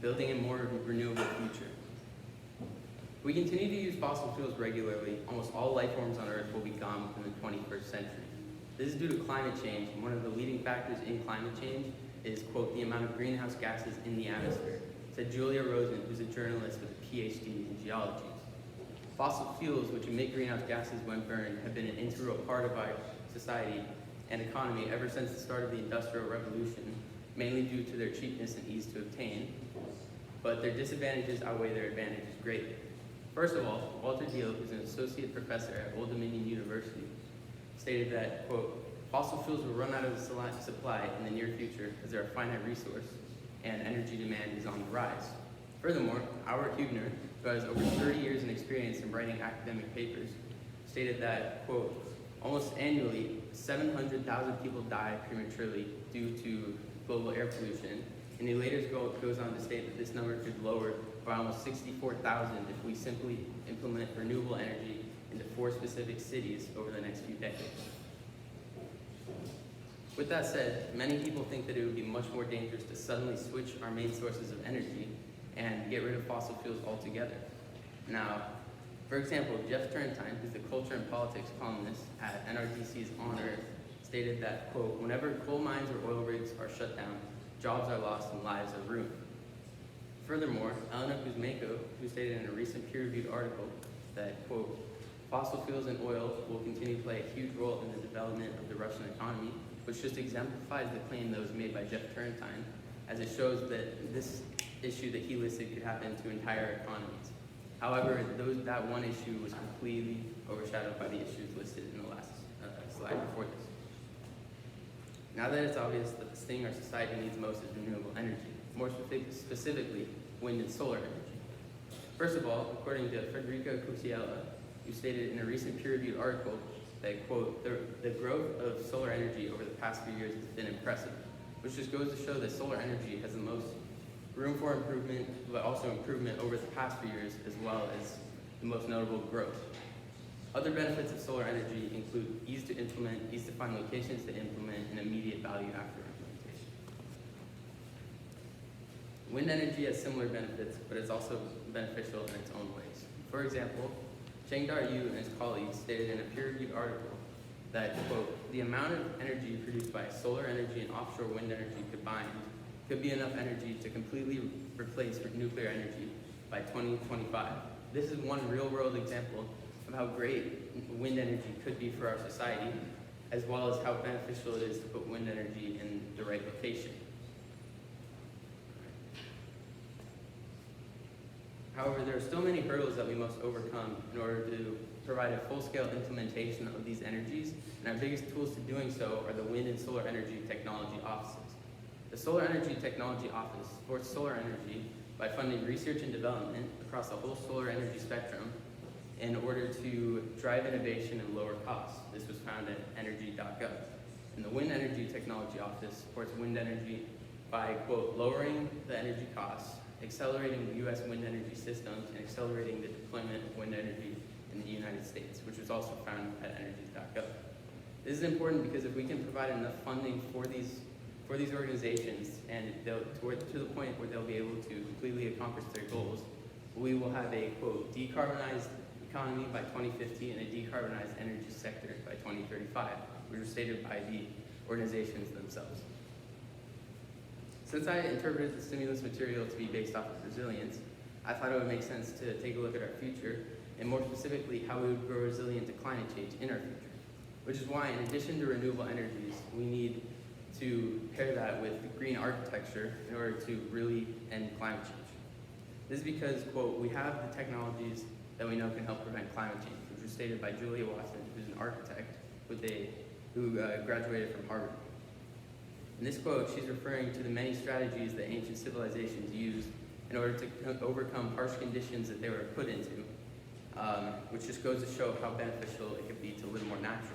building a more renewable future. If we continue to use fossil fuels regularly, almost all life forms on Earth will be gone within the 21st century. This is due to climate change, and one of the leading factors in climate change is, quote, the amount of greenhouse gases in the atmosphere, said Julia Rosen, who's a journalist with a PhD in geology. Fossil fuels, which emit greenhouse gases when burned, have been an integral part of our society and economy ever since the start of the Industrial Revolution, mainly due to their cheapness and ease to obtain, but their disadvantages outweigh their advantages greatly. First of all, Walter Deal, who's an associate professor at Old Dominion University, stated that, quote, fossil fuels will run out of supply in the near future as they're a finite resource and energy demand is on the rise. Furthermore, Howard Hubner, who has over 30 years in experience in writing academic papers, stated that, quote, almost annually, 700,000 people die prematurely due to global air pollution, and he later goes on to state that this number could lower by almost 64,000 if we simply implement renewable energy into 4 specific cities over the next few decades. With that said, many people think that it would be much more dangerous to suddenly switch our main sources of energy and get rid of fossil fuels altogether. Now, for example, Jeff Turrentine, who's the culture and politics columnist at NRDC's On Earth, stated that, quote, whenever coal mines or oil rigs are shut down, jobs are lost and lives are ruined. Furthermore, Elena Kuzmenko, who stated in a recent peer-reviewed article that, quote, fossil fuels and oil will continue to play a huge role in the development of the Russian economy, which just exemplifies the claim that was made by Jeff Turrentine, as it shows that this issue that he listed could happen to entire economies. However, that one issue was completely overshadowed by the issues listed in the last slide before this. Now that it's obvious that the thing our society needs most is renewable energy, more specifically, wind and solar energy. First of all, according to Federica Cucciella, who stated in a recent peer-reviewed article that, quote, the growth of solar energy over the past few years has been impressive, which just goes to show that solar energy has the most room for improvement, but also improvement over the past few years, as well as the most notable growth. Other benefits of solar energy include ease to implement, ease to find locations to implement, and immediate value after implementation. Wind energy has similar benefits, but it's also beneficial in its own ways. For example, Chengdar Yu and his colleagues stated in a peer-reviewed article that, quote, the amount of energy produced by solar energy and offshore wind energy combined could be enough energy to completely replace nuclear energy by 2025. This is one real-world example of how great wind energy could be for our society, as well as how beneficial it is to put wind energy in the right location. However, there are still many hurdles that we must overcome in order to provide a full-scale implementation of these energies, and our biggest tools to doing so are the Wind and Solar Energy Technology Offices. The Solar Energy Technology Office supports solar energy by funding research and development across the whole solar energy spectrum in order to drive innovation and lower costs. This was found at energy.gov. And the Wind Energy Technology Office supports wind energy by, quote, lowering the energy costs, accelerating U.S. wind energy systems, and accelerating the deployment of wind energy in the United States, which was also found at energy.gov. This is important because if we can provide enough funding for these organizations and to the point where they'll be able to completely accomplish their goals, we will have a, quote, decarbonized economy by 2050 and a decarbonized energy sector by 2035, which was stated by the organizations themselves. Since I interpreted the stimulus material to be based off of resilience, I thought it would make sense to take a look at our future, and more specifically, how we would grow resilient to climate change in our future. Which is why, in addition to renewable energies, we need to pair that with green architecture in order to really end climate change. This is because, quote, we have the technologies that we know can help prevent climate change, which was stated by Julia Watson, who's an architect who graduated from Harvard. In this quote, she's referring to the many strategies that ancient civilizations used in order to overcome harsh conditions that they were put into, which just goes to show how beneficial it could be to live more naturally.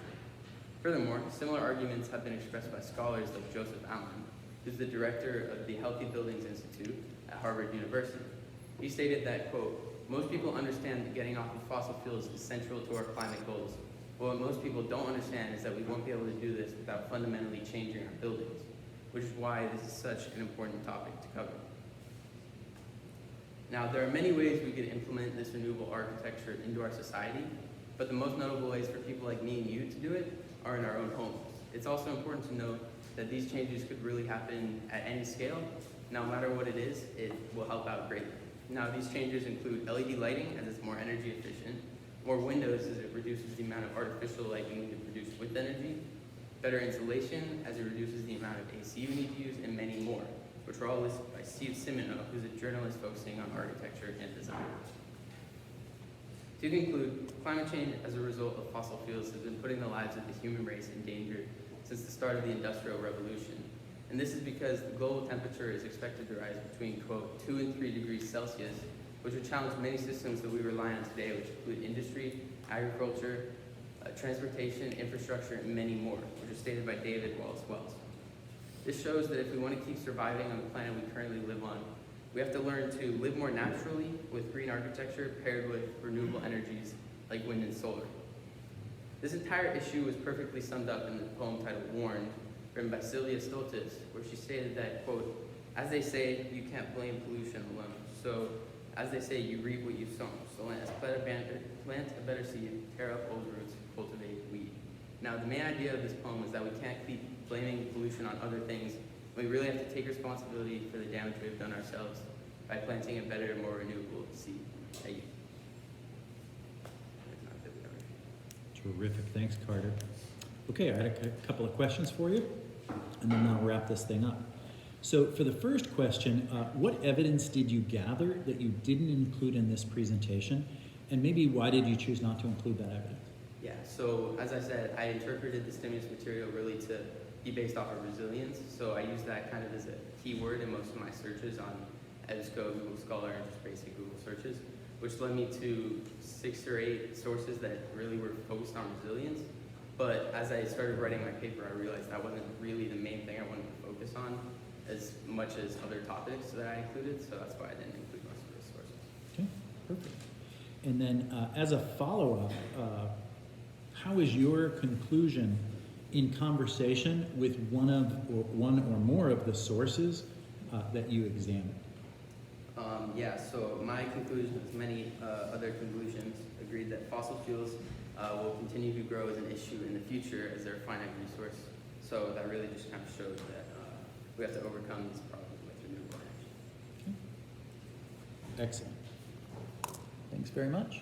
Furthermore, similar arguments have been expressed by scholars like Joseph Allen, who's the director of the Healthy Buildings Institute at Harvard University. He stated that, quote, most people understand that getting off of fossil fuels is central to our climate goals. But what most people don't understand is that we won't be able to do this without fundamentally changing our buildings, which is why this is such an important topic to cover. Now, there are many ways we could implement this renewable architecture into our society, but the most notable ways for people like me and you to do it are in our own homes. It's also important to note that these changes could really happen at any scale. No matter what it is, it will help out greatly. Now, these changes include LED lighting, as it's more energy efficient, more windows, as it reduces the amount of artificial lighting we can produce with energy, better insulation, as it reduces the amount of AC you need to use, and many more, which were all listed by Steve Simino, who's a journalist focusing on architecture and design. To conclude, climate change as a result of fossil fuels has been putting the lives of the human race in danger since the start of the Industrial Revolution. And this is because the global temperature is expected to rise between, quote, 2 and 3 degrees Celsius, which would challenge many systems that we rely on today, which include industry, agriculture, transportation, infrastructure, and many more, which are stated by David Wallace Wells. This shows that if we want to keep surviving on the planet we currently live on, we have to learn to live more naturally with green architecture paired with renewable energies like wind and solar. This entire issue was perfectly summed up in the poem titled Warned, written by Sylvia Stoltz, where she stated that, quote, as they say, you can't blame pollution alone. So, as they say, you reap what you've sown. So plant a better seed, tear up old roots, cultivate weed. Now, the main idea of this poem is that we can't keep blaming pollution on other things. We really have to take responsibility for the damage we've done ourselves by planting a better, more renewable seed. Thank you. Terrific, thanks, Carter. Okay, I had a couple of questions for you, and then I'll wrap this thing up. So for the first question, what evidence did you gather that you didn't include in this presentation? And maybe why did you choose not to include that evidence? Yeah, so as I said, I interpreted the stimulus material really to be based off of resilience. So I used that kind of as a keyword in most of my searches on EBSCO, Google Scholar, and just basic Google searches, which led me to 6 or 8 sources that really were focused on resilience. But as I started writing my paper, I realized that wasn't really the main thing I wanted to focus on as much as other topics that I included, so that's why I didn't include most of those sources. Okay, perfect. And then as a follow-up, how is your conclusion in conversation with one or more of the sources that you examined? Yeah, so my conclusion, as many other conclusions, agreed that fossil fuels will continue to grow as an issue in the future as they're a finite resource. So that really just kind of shows that we have to overcome these problems with renewable energy. Okay. Excellent. Thanks very much.